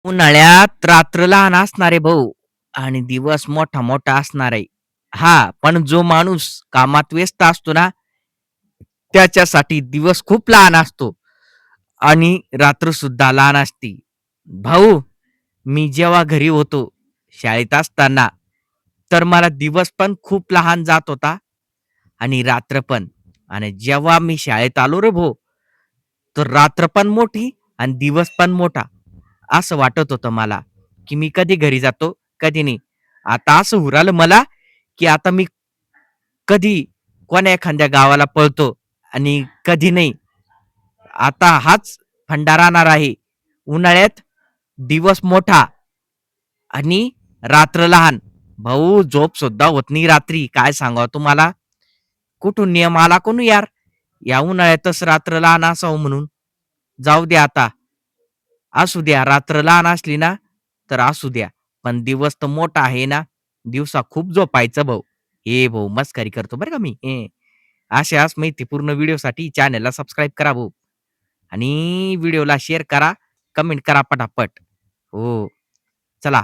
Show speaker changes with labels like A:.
A: उन्हाळ्यात रात्र लहान असणारे भाऊ आणि दिवस मोठा मोठा असणार आहे. हा, पण जो माणूस कामात व्यस्त असतो ना, त्याच्यासाठी दिवस खूप लहान असतो आणि रात्र सुद्धा लहान असते. भाऊ, मी जेव्हा घरी होतो शाळेत असताना, तर मला दिवस पण खूप लहान जात होता आणि रात्र पण. आणि जेव्हा मी शाळेत आलो रे भाऊ, तर रात्र पण मोठी आणि दिवस पण मोठा. असं वाटत होतं मला, की मी कधी घरी जातो, कधी नाही. आता असं होऊ राहिलं मला, की आता मी कधी कोण्या एखाद्या गावाला पळतो आणि कधी नाही. आता हाच फंडा राहणार आहे. उन्हाळ्यात दिवस मोठा आणि रात्र लहान. भाऊ, झोप सुद्धा होत नाही रात्री. काय सांगावं तुम्हाला? कुठून नियम आला कोण यार? या उन्हाळ्यातच रात्र लहान असावं म्हणून. जाऊ द्या आता. असू द्या, रात्र लहान असली ना, तर असू द्या. पण दिवस तर मोठा आहे ना. दिवसा खूप झोपायचं भाऊ. हे भाऊ मस्करी करतो बरं का मी. अशाच माहितीपूर्ण व्हिडिओसाठी चॅनलला सबस्क्राईब करा भाऊ आणि व्हिडिओला शेअर करा, कमेंट करा पटापट. हो, चला.